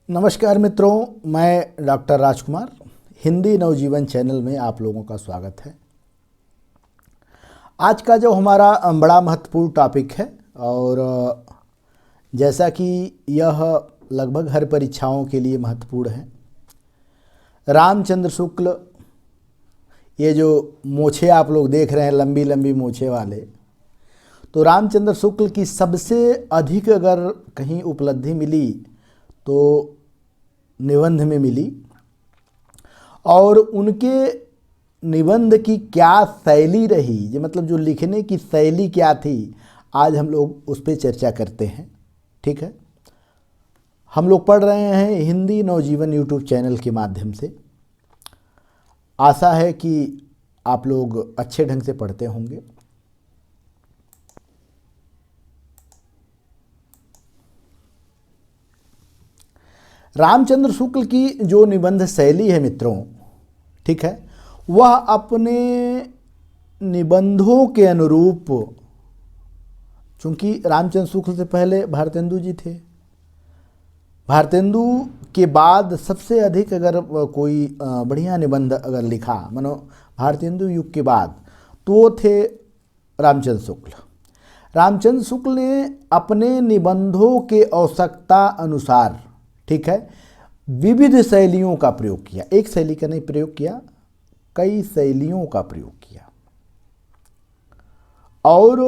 नमस्कार मित्रों, मैं डॉक्टर राजकुमार हिंदी नवजीवन चैनल में आप लोगों का स्वागत है। आज का जो हमारा बड़ा महत्वपूर्ण टॉपिक है और जैसा कि यह लगभग हर परीक्षाओं के लिए महत्वपूर्ण है, रामचंद्र शुक्ल, ये जो मूछें आप लोग देख रहे हैं लंबी लंबी मूछें वाले, तो रामचंद्र शुक्ल की सबसे अधिक अगर कहीं उपलब्धि मिली तो निबंध में मिली। और उनके निबंध की क्या शैली रही, ये मतलब जो लिखने की शैली क्या थी, आज हम लोग उस पर चर्चा करते हैं। ठीक है, हम लोग पढ़ रहे हैं हिंदी नवजीवन यूट्यूब चैनल के माध्यम से। आशा है कि आप लोग अच्छे ढंग से पढ़ते होंगे। रामचंद्र शुक्ल की जो निबंध शैली है मित्रों, ठीक है, वह अपने निबंधों के अनुरूप, चूंकि रामचंद्र शुक्ल से पहले भारतेंदु जी थे, भारतेंदु के बाद सबसे अधिक अगर कोई बढ़िया निबंध अगर लिखा, मानो भारतेंदु युग के बाद, तो वो थे रामचंद्र शुक्ल। रामचंद्र शुक्ल ने अपने निबंधों के आवश्यकता अनुसार, ठीक है, विविध शैलियों का प्रयोग किया। एक शैली का नहीं प्रयोग किया, कई शैलियों का प्रयोग किया। और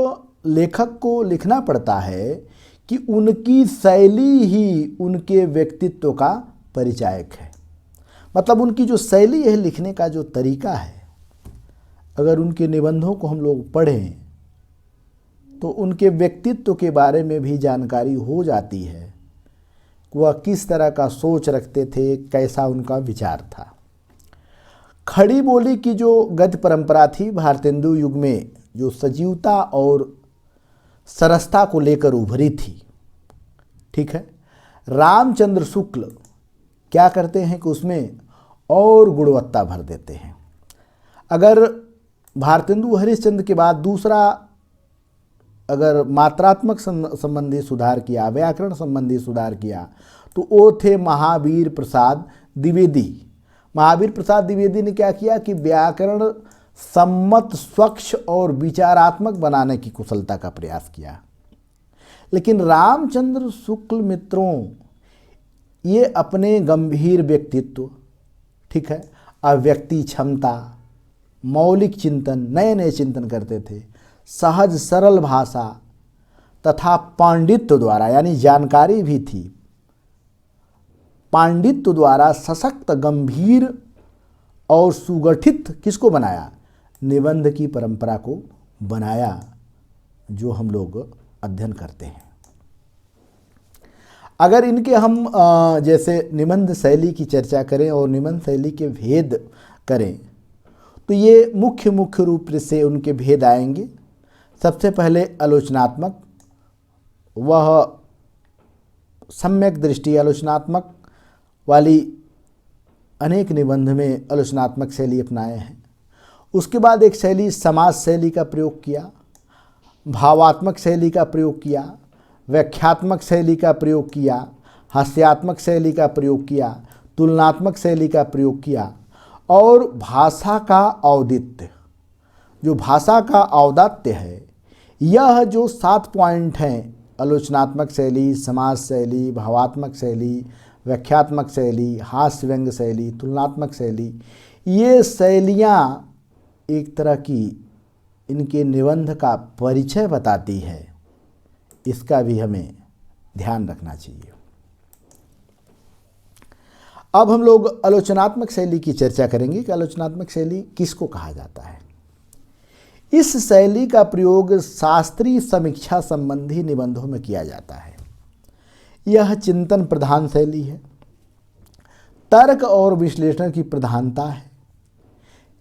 लेखक को लिखना पड़ता है कि उनकी शैली ही उनके व्यक्तित्व का परिचायक है। मतलब उनकी जो शैली है, लिखने का जो तरीका है, अगर उनके निबंधों को हम लोग पढ़ें तो उनके व्यक्तित्व के बारे में भी जानकारी हो जाती है। वह किस तरह का सोच रखते थे, कैसा उनका विचार था। खड़ी बोली की जो गद्य परंपरा थी भारतेंदु युग में, जो सजीवता और सरसता को लेकर उभरी थी, ठीक है, रामचंद्र शुक्ल क्या करते हैं कि उसमें और गुणवत्ता भर देते हैं। अगर भारतेंदु हरिश्चंद्र के बाद दूसरा अगर मात्रात्मक संबंधी सुधार किया, व्याकरण संबंधी सुधार किया, तो वो थे महावीर प्रसाद द्विवेदी। महावीर प्रसाद द्विवेदी ने क्या किया कि व्याकरण सम्मत, स्वच्छ और विचारात्मक बनाने की कुशलता का प्रयास किया। लेकिन रामचंद्र शुक्ल मित्रों, ये अपने गंभीर व्यक्तित्व, ठीक है, अव्यक्ति क्षमता, मौलिक चिंतन, नए नए चिंतन करते थे, सहज सरल भाषा तथा पांडित्य द्वारा, यानी जानकारी भी थी, पांडित्य द्वारा सशक्त, गंभीर और सुगठित किसको बनाया? निबंध की परंपरा को बनाया, जो हम लोग अध्ययन करते हैं। अगर इनके हम जैसे निबंध शैली की चर्चा करें और निबंध शैली के भेद करें, तो ये मुख्य रूप से उनके भेद आएंगे। सबसे पहले आलोचनात्मक, वह सम्यक दृष्टि आलोचनात्मक वाली अनेक निबंध में आलोचनात्मक शैली अपनाए हैं। उसके बाद एक शैली समाज शैली का प्रयोग किया, भावात्मक शैली का प्रयोग किया, व्याख्यात्मक शैली का प्रयोग किया, हास्यात्मक शैली का प्रयोग किया, तुलनात्मक शैली का प्रयोग किया, और भाषा का औदित्य, जो भाषा का औदात्य है, यह जो 7 पॉइंट हैं, आलोचनात्मक शैली, समाज शैली, भावात्मक शैली, व्याख्यात्मक शैली, हास्य व्यंग्य शैली, तुलनात्मक शैली, ये शैलियाँ एक तरह की इनके निबंध का परिचय बताती है। इसका भी हमें ध्यान रखना चाहिए। अब हम लोग आलोचनात्मक शैली की चर्चा करेंगे कि आलोचनात्मक शैली किसको कहा जाता है। इस शैली का प्रयोग शास्त्रीय समीक्षा संबंधी निबंधों में किया जाता है। यह चिंतन प्रधान शैली है, तर्क और विश्लेषण की प्रधानता है,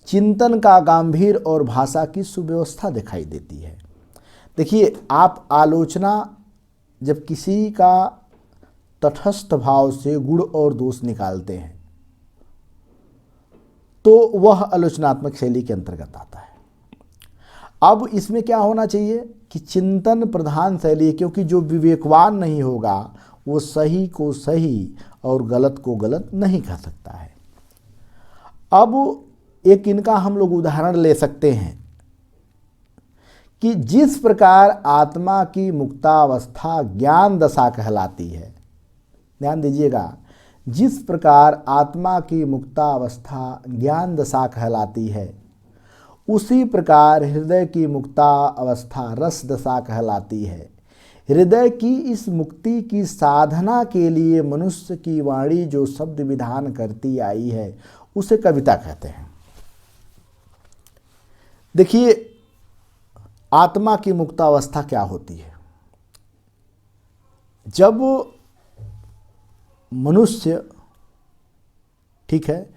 चिंतन का गंभीर और भाषा की सुव्यवस्था दिखाई देती है। देखिए, आप आलोचना जब किसी का तटस्थ भाव से गुण और दोष निकालते हैं, तो वह आलोचनात्मक शैली के अंतर्गत आता है। अब इसमें क्या होना चाहिए कि चिंतन प्रधान शैली, क्योंकि जो विवेकवान नहीं होगा वो सही को सही और गलत को गलत नहीं कह सकता है। अब एक इनका हम लोग उदाहरण ले सकते हैं कि जिस प्रकार आत्मा की मुक्तावस्था ज्ञान दशा कहलाती है, ध्यान दीजिएगा, जिस प्रकार आत्मा की मुक्तावस्था ज्ञान दशा कहलाती है, उसी प्रकार हृदय की मुक्तावस्था रस दशा कहलाती है। हृदय की इस मुक्ति की साधना के लिए मनुष्य की वाणी जो शब्द विधान करती आई है उसे कविता कहते हैं। देखिए, आत्मा की मुक्तावस्था क्या होती है? जब मनुष्य, ठीक है,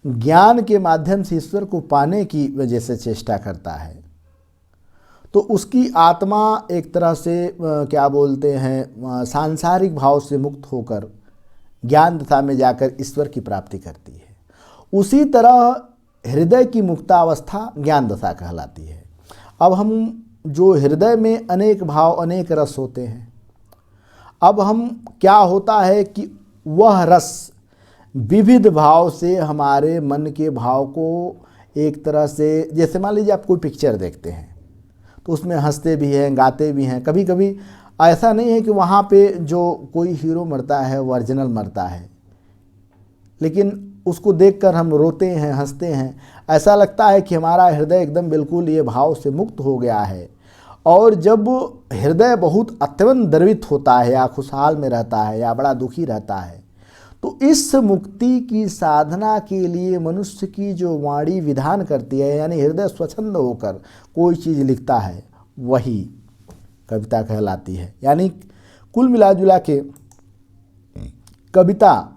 ज्ञान के माध्यम से ईश्वर को पाने की वजह से चेष्टा करता है, तो उसकी आत्मा एक तरह से क्या बोलते हैं, सांसारिक भाव से मुक्त होकर ज्ञान दशा में जाकर ईश्वर की प्राप्ति करती है। उसी तरह हृदय की मुक्तावस्था ज्ञान दशा कहलाती है। अब हम जो हृदय में अनेक भाव अनेक रस होते हैं, अब हम क्या होता है कि वह रस विविध भाव से हमारे मन के भाव को एक तरह से, जैसे मान लीजिए आप कोई पिक्चर देखते हैं तो उसमें हंसते भी हैं, गाते भी हैं। कभी कभी ऐसा नहीं है कि वहाँ पे जो कोई हीरो मरता है वो ओरिजिनल मरता है, लेकिन उसको देखकर हम रोते हैं, हंसते हैं। ऐसा लगता है कि हमारा हृदय एकदम बिल्कुल ये भाव से मुक्त हो गया है। और जब हृदय बहुत अत्यंत द्रवित होता है या खुशहाल में रहता है या बड़ा दुखी रहता है, तो इस मुक्ति की साधना के लिए मनुष्य की जो वाणी विधान करती है, यानी हृदय स्वच्छंद होकर कोई चीज़ लिखता है, वही कविता कहलाती है। यानी कुल मिला जुला के कविता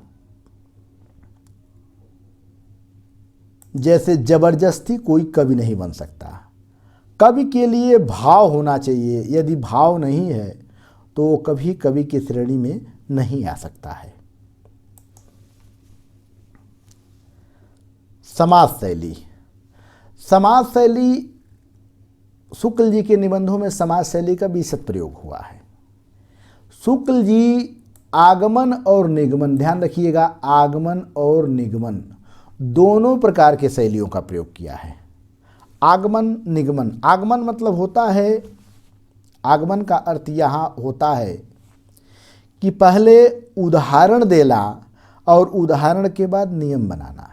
जैसे जबरदस्ती कोई कवि नहीं बन सकता। कवि के लिए भाव होना चाहिए, यदि भाव नहीं है तो वो कभी कवि की श्रेणी में नहीं आ सकता है। समाज शैली, समाज शैली, शुक्ल जी के निबंधों में समाज शैली का भी शत प्रयोग हुआ है। शुक्ल जी आगमन और निगमन, ध्यान रखिएगा, आगमन और निगमन दोनों प्रकार के शैलियों का प्रयोग किया है। आगमन निगमन, आगमन मतलब होता है, आगमन का अर्थ यहाँ होता है कि पहले उदाहरण देना और उदाहरण के बाद नियम बनाना।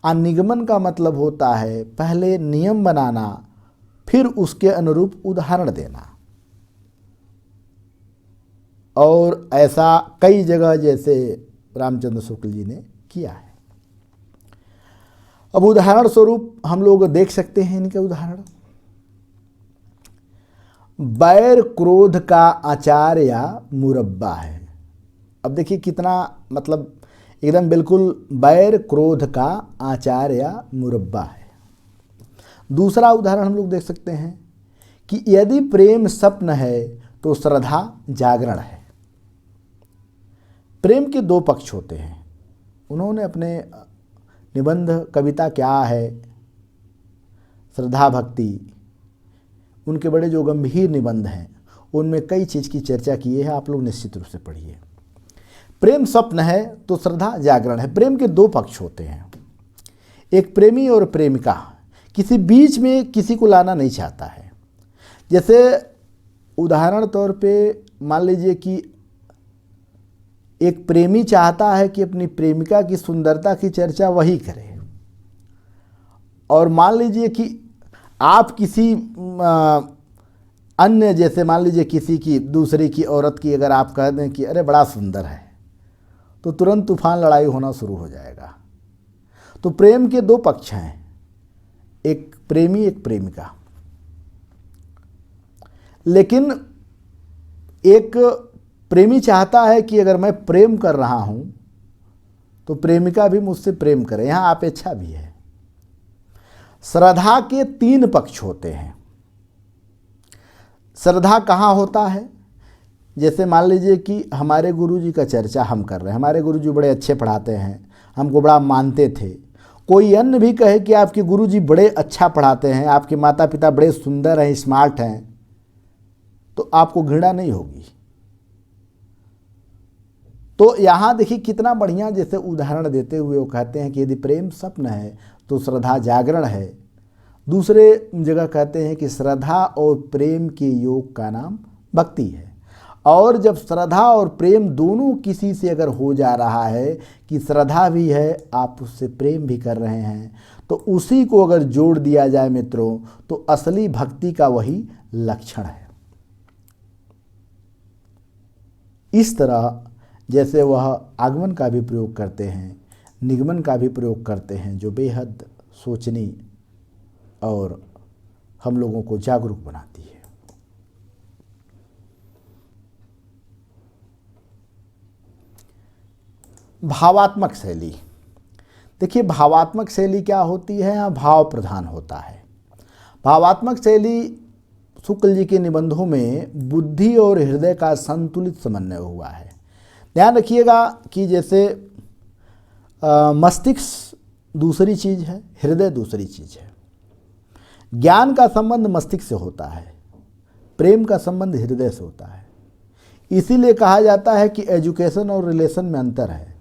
निगमन का मतलब होता है पहले नियम बनाना फिर उसके अनुरूप उदाहरण देना। और ऐसा कई जगह जैसे रामचंद्र शुक्ल जी ने किया है। अब उदाहरण स्वरूप हम लोग देख सकते हैं इनके उदाहरण। बैर क्रोध का अचार या मुरब्बा है। अब देखिए कितना मतलब एकदम बिल्कुल बैर क्रोध का आचार या मुरब्बा है। दूसरा उदाहरण हम लोग देख सकते हैं कि यदि प्रेम स्वप्न है तो श्रद्धा जागरण है। प्रेम के दो पक्ष होते हैं। उन्होंने अपने निबंध कविता क्या है, श्रद्धा भक्ति, उनके बड़े जो गंभीर निबंध हैं उनमें कई चीज़ की चर्चा की है, आप लोग निश्चित रूप से पढ़िए। प्रेम स्वप्न है तो श्रद्धा जागरण है। प्रेम के दो पक्ष होते हैं, एक प्रेमी और प्रेमिका, किसी बीच में किसी को लाना नहीं चाहता है। जैसे उदाहरण तौर पे मान लीजिए कि एक प्रेमी चाहता है कि अपनी प्रेमिका की सुंदरता की चर्चा वही करे, और मान लीजिए कि आप किसी अन्य, जैसे मान लीजिए किसी की दूसरी की औरत की अगर आप कह दें कि अरे बड़ा सुंदर है, तो तुरंत तूफान लड़ाई होना शुरू हो जाएगा। तो प्रेम के दो पक्ष हैं, एक प्रेमी एक प्रेमिका। लेकिन एक प्रेमी चाहता है कि अगर मैं प्रेम कर रहा हूं तो प्रेमिका भी मुझसे प्रेम करे, यहां अपेक्षा भी है। श्रद्धा के तीन पक्ष होते हैं। श्रद्धा कहाँ होता है? जैसे मान लीजिए कि हमारे गुरुजी का चर्चा हम कर रहे हैं, हमारे गुरुजी बड़े अच्छे पढ़ाते हैं, हमको बड़ा मानते थे। कोई अन्य भी कहे कि आपके गुरुजी बड़े अच्छा पढ़ाते हैं, आपके माता पिता बड़े सुंदर हैं, स्मार्ट हैं, तो आपको घृणा नहीं होगी। तो यहाँ देखिए कितना बढ़िया जैसे उदाहरण देते हुए वो कहते हैं कि यदि प्रेम स्वप्न है तो श्रद्धा जागरण है। दूसरे जगह कहते हैं कि श्रद्धा और प्रेम के योग का नाम भक्ति है। और जब श्रद्धा और प्रेम दोनों किसी से अगर हो जा रहा है कि श्रद्धा भी है, आप उससे प्रेम भी कर रहे हैं, तो उसी को अगर जोड़ दिया जाए मित्रों, तो असली भक्ति का वही लक्षण है। इस तरह जैसे वह आगमन का भी प्रयोग करते हैं, निगमन का भी प्रयोग करते हैं, जो बेहद सोचनीय और हम लोगों को जागरूक बनाती है। भावात्मक शैली, देखिए भावात्मक शैली क्या होती है? यहाँ भाव प्रधान होता है। भावात्मक शैली शुक्ल जी के निबंधों में बुद्धि और हृदय का संतुलित समन्वय हुआ है। ध्यान रखिएगा कि जैसे मस्तिष्क दूसरी चीज़ है, हृदय दूसरी चीज़ है। ज्ञान का संबंध मस्तिष्क से होता है, प्रेम का संबंध हृदय से होता है। इसीलिए कहा जाता है कि एजुकेशन और रिलेशन में अंतर है।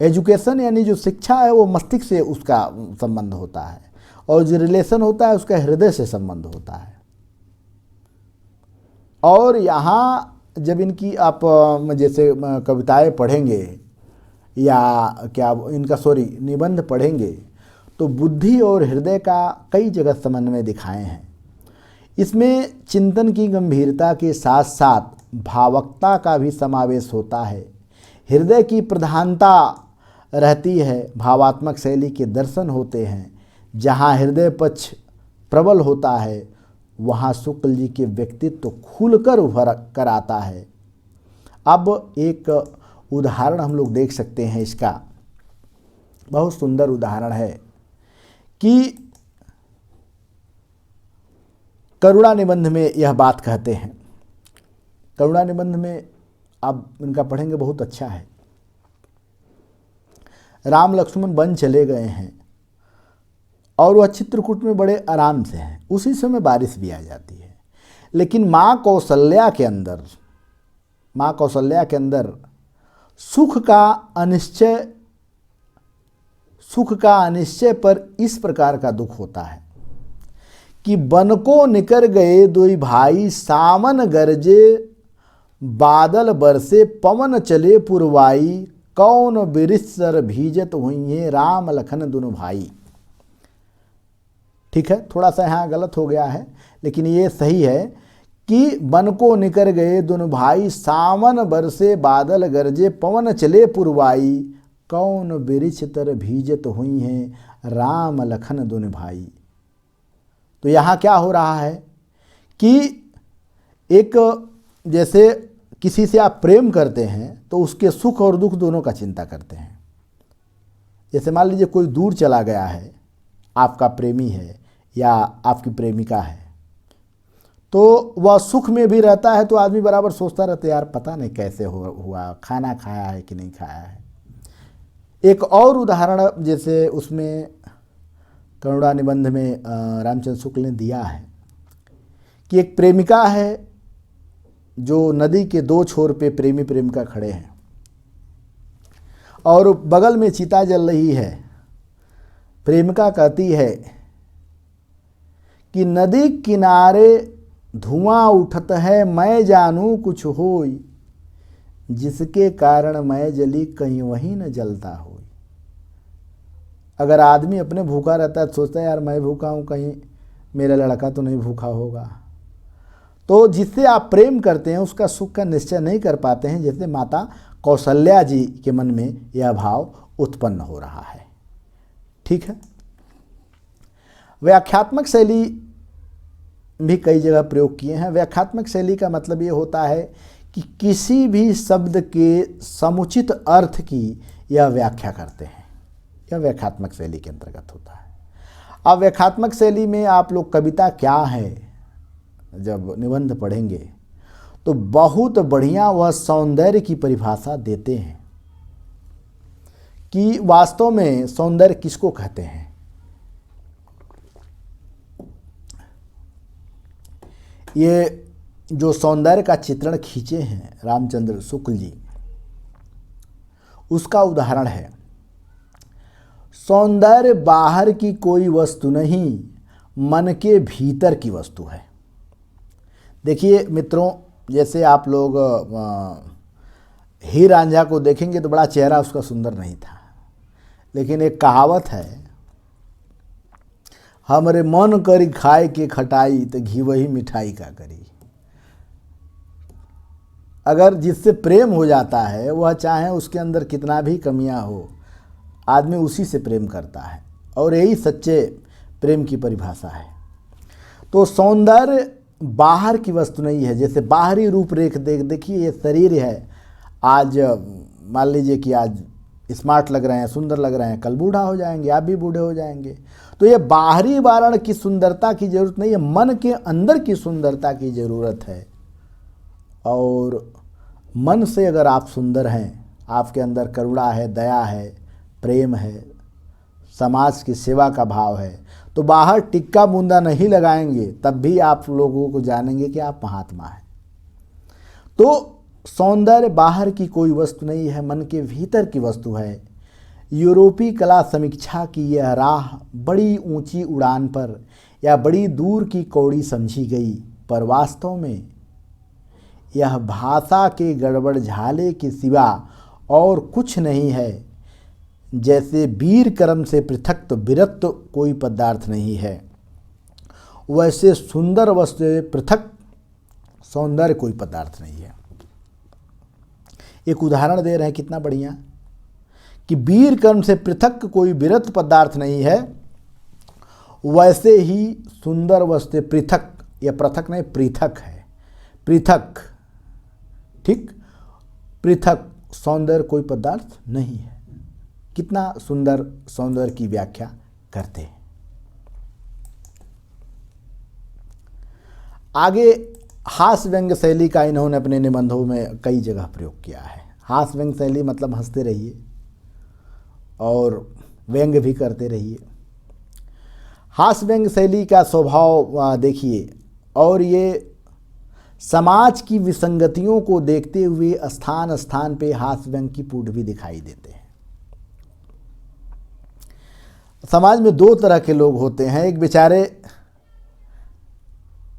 एजुकेशन यानी जो शिक्षा है वो मस्तिष्क से उसका संबंध होता है, और जो रिलेशन होता है उसका हृदय से संबंध होता है। और यहाँ जब इनकी आप जैसे कविताएं पढ़ेंगे या क्या इनका निबंध पढ़ेंगे, तो बुद्धि और हृदय का कई जगह समन्वय दिखाए हैं। इसमें चिंतन की गंभीरता के साथ साथ भावुकता का भी समावेश होता है। हृदय की प्रधानता रहती है। भावात्मक शैली के दर्शन होते हैं। जहाँ हृदय पक्ष प्रबल होता है वहाँ शुक्ल जी के व्यक्तित्व खुलकर उभर कर आता है। अब एक उदाहरण हम लोग देख सकते हैं, इसका बहुत सुंदर उदाहरण है कि करुणा निबंध में यह बात कहते हैं। करुणा निबंध में आप इनका पढ़ेंगे, बहुत अच्छा है। राम लक्ष्मण वन चले गए हैं और वह चित्रकूट में बड़े आराम से हैं। उसी समय बारिश भी आ जाती है, लेकिन माँ कौशल्या के अंदर सुख का अनिश्चय पर इस प्रकार का दुख होता है कि बन को निकर गए दुई भाई, सावन गरजे बादल बरसे पवन चले पुरवाई, कौन बिरिसर भीजत हुई राम लखन दुनु भाई। ठीक है, थोड़ा सा यहाँ गलत हो गया है, लेकिन ये सही है कि बन को निकर गए दुनु भाई, सावन बरसे बादल गरजे पवन चले पुरवाई, कौन बिरिछ तर भीजत हुई हैं राम लखन दुनु भाई। तो यहाँ क्या हो रहा है कि एक जैसे किसी से आप प्रेम करते हैं तो उसके सुख और दुख दोनों का चिंता करते हैं। जैसे मान लीजिए कोई दूर चला गया है, आपका प्रेमी है या आपकी प्रेमिका है, तो वह सुख में भी रहता है तो आदमी बराबर सोचता रहता है यार पता नहीं कैसे हुआ, खाना खाया है कि नहीं खाया है। एक और उदाहरण जैसे उसमें करुणा निबंध में रामचंद्र शुक्ल ने दिया है कि एक प्रेमिका है जो नदी के दो छोर पे प्रेमी प्रेमिका खड़े हैं और बगल में चिता जल रही है। प्रेमिका कहती है कि नदी किनारे धुआं उठत है, मैं जानूं कुछ होई, जिसके कारण मैं जली कहीं वहीं न जलता होई। अगर आदमी अपने भूखा रहता है तो सोचता है यार मैं भूखा हूँ, कहीं मेरा लड़का तो नहीं भूखा होगा। तो जिससे आप प्रेम करते हैं उसका सुख का निश्चय नहीं कर पाते हैं, जैसे माता कौशल्या जी के मन में यह भाव उत्पन्न हो रहा है। ठीक है, व्याख्यात्मक शैली भी कई जगह प्रयोग किए हैं। व्याख्यात्मक शैली का मतलब ये होता है कि किसी भी शब्द के समुचित अर्थ की यह व्याख्या करते हैं। यह व्याख्यात्मक शैली के अंतर्गत होता है। अब व्याख्यात्मक शैली में आप लोग कविता क्या है जब निबंध पढ़ेंगे तो बहुत बढ़िया वह सौंदर्य की परिभाषा देते हैं कि वास्तव में सौंदर्य किसको कहते हैं। ये जो सौंदर्य का चित्रण खींचे हैं रामचंद्र शुक्ल जी, उसका उदाहरण है। सौंदर्य बाहर की कोई वस्तु नहीं, मन के भीतर की वस्तु है। देखिए मित्रों, जैसे आप लोग हीर रांझा को देखेंगे तो बड़ा चेहरा उसका सुंदर नहीं था, लेकिन एक कहावत है, हमरे मन करी खाए के खटाई तो घी वही मिठाई का करी। अगर जिससे प्रेम हो जाता है, वह चाहे उसके अंदर कितना भी कमियां हो, आदमी उसी से प्रेम करता है, और यही सच्चे प्रेम की परिभाषा है। तो सौंदर्य बाहर की वस्तु नहीं है। जैसे बाहरी रूपरेख देखिए, ये शरीर है, आज मान लीजिए कि आज स्मार्ट लग रहे हैं, सुंदर लग रहे हैं, कल बूढ़ा हो जाएंगे, आप भी बूढ़े हो जाएंगे। तो ये बाहरी वारण की सुंदरता की जरूरत नहीं है, मन के अंदर की सुंदरता की जरूरत है। और मन से अगर आप सुंदर हैं, आपके अंदर करुणा है, दया है, प्रेम है, समाज की सेवा का भाव है, तो बाहर टिक्का बूंदा नहीं लगाएंगे तब भी आप लोगों को जानेंगे कि आप महात्मा हैं। तो सौंदर्य बाहर की कोई वस्तु नहीं है, मन के भीतर की वस्तु है। यूरोपीय कला समीक्षा की यह राह बड़ी ऊंची उड़ान पर या बड़ी दूर की कौड़ी समझी गई, पर वास्तव में यह भाषा के गड़बड़ झाले के सिवा और कुछ नहीं है। जैसे वीर कर्म से पृथक तो वीरत्व कोई पदार्थ नहीं है, वैसे सुंदर वस्तु से पृथक सौंदर्य कोई पदार्थ नहीं है। एक उदाहरण दे रहे हैं कितना बढ़िया, कि वीर कर्म से पृथक कोई वीरत्व पदार्थ नहीं है, वैसे ही सुंदर वस्तु पृथक, या पृथक नहीं पृथक है, पृथक, ठीक, पृथक सौंदर्य कोई पदार्थ नहीं है। कितना सुंदर सौंदर्य की व्याख्या करते हैं। आगे हास्य व्यंग्य शैली का इन्होंने अपने निबंधों में कई जगह प्रयोग किया है। हास्य व्यंग्य शैली मतलब हंसते रहिए और व्यंग्य भी करते रहिए। हास्य व्यंग्य शैली का स्वभाव देखिए, और ये समाज की विसंगतियों को देखते हुए स्थान स्थान पे हास्य व्यंग्य की पूट भी दिखाई देते हैं। समाज में दो तरह के लोग होते हैं, एक बेचारे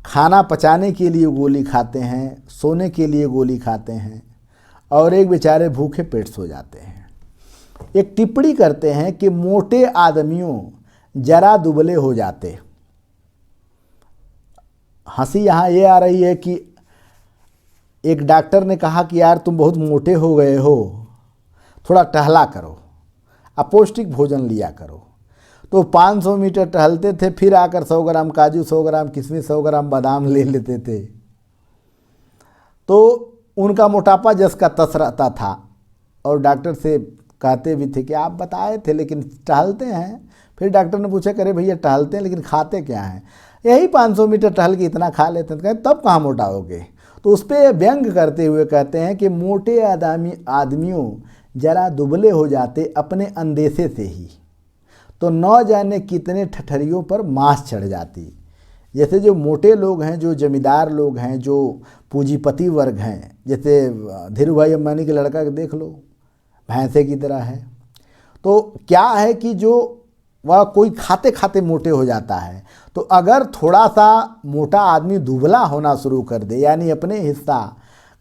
खाना पचाने के लिए गोली खाते हैं, सोने के लिए गोली खाते हैं, और एक बेचारे भूखे पेट सो जाते हैं। एक टिप्पणी करते हैं कि मोटे आदमियों जरा दुबले हो जाते। हंसी यहाँ ये आ रही है कि एक डॉक्टर ने कहा कि यार तुम बहुत मोटे हो गए हो, थोड़ा टहला करो, अपौष्टिक भोजन लिया करो। तो 500 मीटर टहलते थे, फिर आकर 100 ग्राम काजू, 100 ग्राम किशमिश, 100 ग्राम बादाम ले लेते थे। तो उनका मोटापा जस का तस रहता था, और डॉक्टर से कहते भी थे कि आप बताए थे लेकिन टहलते हैं। फिर डॉक्टर ने पूछा, करे भैया टहलते हैं लेकिन खाते क्या हैं? यही 500 मीटर टहल के इतना खा लेते हैं। तो तब कहाँ मोटा होगे? तो उस पर व्यंग करते हुए कहते हैं कि मोटे आदमियों जरा दुबले हो जाते अपने अंदेशे से ही, तो न जाने कितने ठठरियों पर मांस चढ़ जाती। जैसे जो मोटे लोग हैं, जो जमींदार लोग हैं, जो पूंजीपति वर्ग हैं, जैसे धीरू भाई अंबानी के लड़का देख लो, भैंसे की तरह है। तो क्या है कि जो वह कोई खाते खाते मोटे हो जाता है, तो अगर थोड़ा सा मोटा आदमी दुबला होना शुरू कर दे, यानी अपने हिस्सा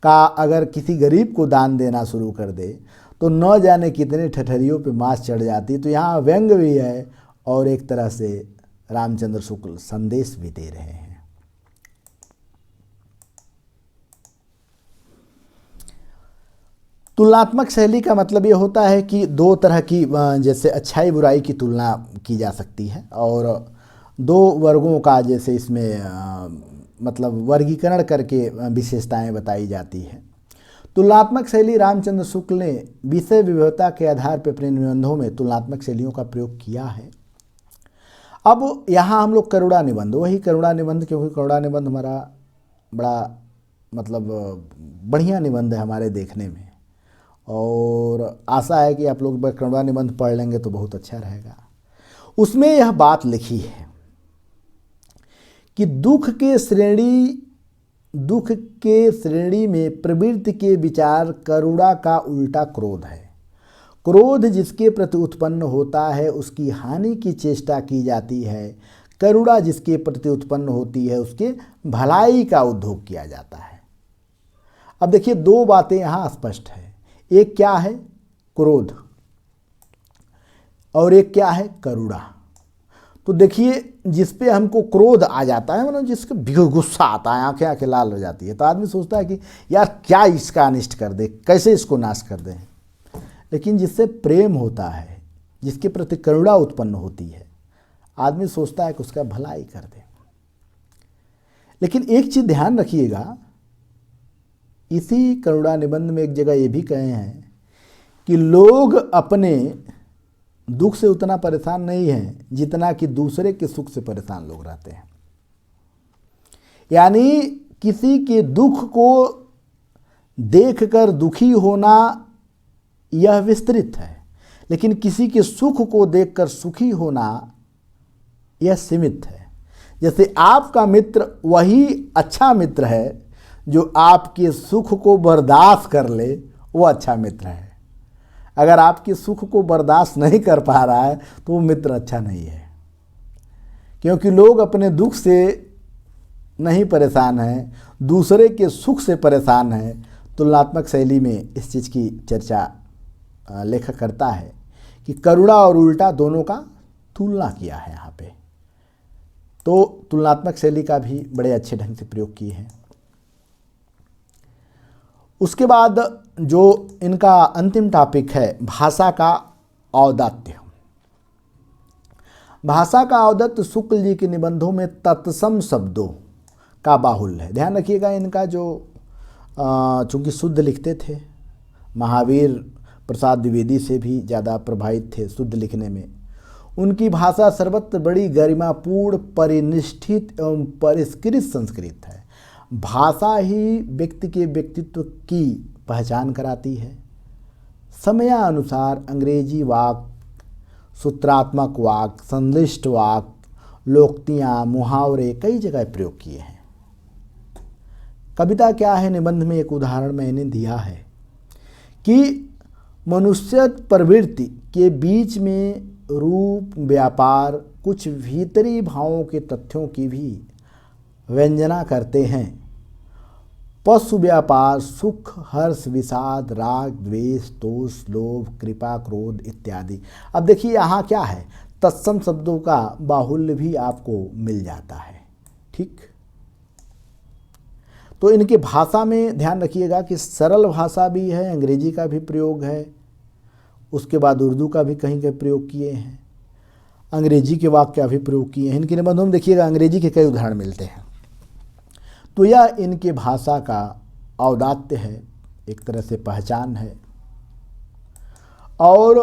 का अगर किसी गरीब को दान देना शुरू कर दे, तो न जाने कितने ठठरियों पे मांस चढ़ जाती। तो यहाँ व्यंग भी है और एक तरह से रामचंद्र शुक्ल संदेश भी दे रहे हैं। तुलनात्मक शैली का मतलब ये होता है कि दो तरह की, जैसे अच्छाई बुराई की तुलना की जा सकती है, और दो वर्गों का जैसे इसमें मतलब वर्गीकरण करके विशेषताएं बताई जाती है। तुलनात्मक शैली रामचंद्र शुक्ल ने विषय विविधता के आधार पर अपने निबंधों में तुलनात्मक शैलियों का प्रयोग किया है। अब यहाँ हम लोग करुणा निबंध, वही करुणा निबंध, क्योंकि करुणा निबंध हमारा बड़ा मतलब बढ़िया निबंध है हमारे देखने में, और आशा है कि आप लोग करुणा निबंध पढ़ लेंगे तो बहुत अच्छा रहेगा। उसमें यह बात लिखी है कि दुख के श्रेणी में प्रवृत्ति के विचार करुणा का उल्टा क्रोध है। क्रोध जिसके प्रति उत्पन्न होता है उसकी हानि की चेष्टा की जाती है, करुणा जिसके प्रति उत्पन्न होती है उसके भलाई का उद्योग किया जाता है। अब देखिए दो बातें यहाँ स्पष्ट है, एक क्या है क्रोध और एक क्या है करुणा। तो देखिए जिस पे हमको क्रोध आ जाता है, मतलब जिसका गुस्सा आता है, आंखें आंखें लाल हो जाती है, तो आदमी सोचता है कि यार क्या इसका अनिष्ट कर दे, कैसे इसको नाश कर दें। लेकिन जिससे प्रेम होता है, जिसके प्रति करुणा उत्पन्न होती है, आदमी सोचता है कि उसका भलाई कर दे। लेकिन एक चीज़ ध्यान रखिएगा, इसी करुणा निबंध में एक जगह ये भी कहे हैं कि लोग अपने दुख से उतना परेशान नहीं हैं जितना कि दूसरे के सुख से परेशान लोग रहते हैं। यानी किसी के दुख को देखकर दुखी होना यह विस्तृत है, लेकिन किसी के सुख को देखकर सुखी होना यह सीमित है। जैसे आपका मित्र वही अच्छा मित्र है जो आपके सुख को बर्दाश्त कर ले, वो अच्छा मित्र है। अगर आपके सुख को बर्दाश्त नहीं कर पा रहा है तो वो मित्र अच्छा नहीं है, क्योंकि लोग अपने दुख से नहीं परेशान हैं, दूसरे के सुख से परेशान हैं। तुलनात्मक शैली में इस चीज़ की चर्चा लेखक करता है कि करुणा और उल्टा दोनों का तुलना किया है यहाँ पे, तो तुलनात्मक शैली का भी बड़े अच्छे ढंग से प्रयोग किए हैं। उसके बाद जो इनका अंतिम टॉपिक है भाषा का औदात्य। भाषा का औदात्य शुक्ल जी के निबंधों में तत्सम शब्दों का बाहुल्य है। ध्यान रखिएगा, इनका जो चूँकि शुद्ध लिखते थे, महावीर प्रसाद द्विवेदी से भी ज़्यादा प्रभावित थे शुद्ध लिखने में। उनकी भाषा सर्वत्र बड़ी गरिमापूर्ण, परिनिष्ठित एवं परिष्कृत संस्कृत है। भाषा ही व्यक्ति के व्यक्तित्व की पहचान कराती है। समयानुसार अंग्रेजी वाक, सूत्रात्मक वाक, संश्लिष्ट वाक, लोकोक्तियाँ, मुहावरे कई जगह प्रयोग किए हैं। कविता क्या है, निबंध में एक उदाहरण मैंने दिया है कि मनुष्य प्रवृत्ति के बीच में रूप, व्यापार, कुछ भीतरी भावों के तथ्यों की भी व्यंजना करते हैं। पशु व्यापार सुख, हर्ष, विषाद, राग, द्वेष, तोष, लोभ, कृपा, क्रोध इत्यादि। अब देखिए यहाँ क्या है, तत्सम शब्दों का बाहुल्य भी आपको मिल जाता है। ठीक, तो इनके भाषा में ध्यान रखिएगा कि सरल भाषा भी है, अंग्रेजी का भी प्रयोग है, उसके बाद उर्दू का भी कहीं कहीं प्रयोग किए हैं, अंग्रेजी के वाक्य का भी प्रयोग किए हैं। इनके निबंधों में देखिएगा अंग्रेजी के कई उदाहरण मिलते हैं। तो यह इनके भाषा का औदात्य है, एक तरह से पहचान है। और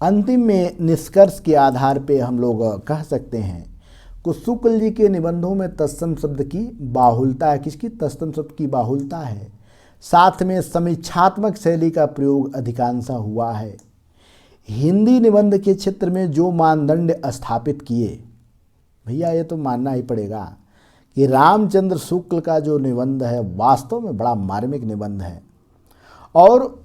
अंतिम में निष्कर्ष के आधार पे हम लोग कह सकते हैं कि शुक्ल जी के निबंधों में तत्सम शब्द की बाहुलता है। किसकी? तत्सम शब्द की बाहुलता है। साथ में समीक्षात्मक शैली का प्रयोग अधिकांशतः हुआ है। हिंदी निबंध के क्षेत्र में जो मानदंड स्थापित किए, भैया ये तो मानना ही पड़ेगा कि रामचंद्र शुक्ल का जो निबंध है वास्तव में बड़ा मार्मिक निबंध है, और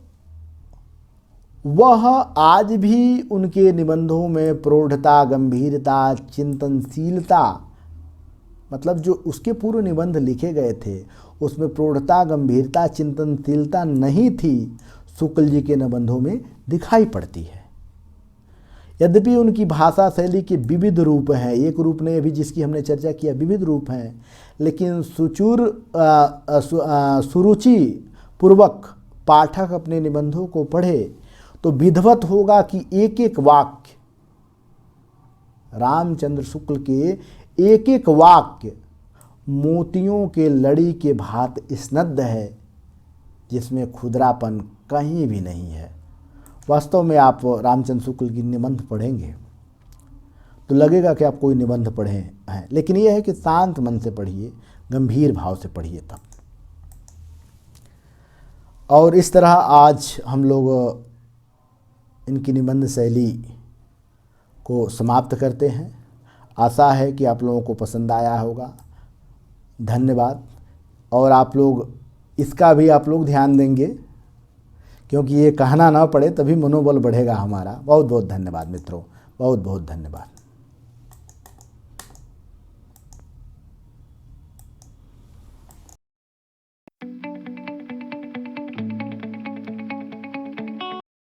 वह आज भी उनके निबंधों में प्रौढ़ता, गंभीरता, चिंतनशीलता, मतलब जो उसके पूर्व निबंध लिखे गए थे उसमें प्रौढ़ता, गंभीरता, चिंतनशीलता नहीं थी, शुक्ल जी के निबंधों में दिखाई पड़ती है। यद्यपि उनकी भाषा शैली के विविध रूप हैं, एक रूप नहीं अभी जिसकी हमने चर्चा किया, विविध रूप हैं, लेकिन सुरुचि पूर्वक पाठक अपने निबंधों को पढ़े तो विधिवत होगा कि एक एक वाक्य, रामचंद्र शुक्ल के एक एक वाक्य मोतियों के लड़ी के भांति स्निग्ध है, जिसमें खुदरापन कहीं भी नहीं है। वास्तव में आप रामचंद्र शुक्ल की निबंध पढ़ेंगे तो लगेगा कि आप कोई निबंध पढ़े हैं, लेकिन यह है कि शांत मन से पढ़िए, गंभीर भाव से पढ़िए तब। और इस तरह आज हम लोग इनकी निबंध शैली को समाप्त करते हैं। आशा है कि आप लोगों को पसंद आया होगा। धन्यवाद। और आप लोग इसका भी आप लोग ध्यान देंगे क्योंकि ये कहना ना पड़े तभी मनोबल बढ़ेगा हमारा। बहुत बहुत धन्यवाद मित्रों, बहुत बहुत धन्यवाद।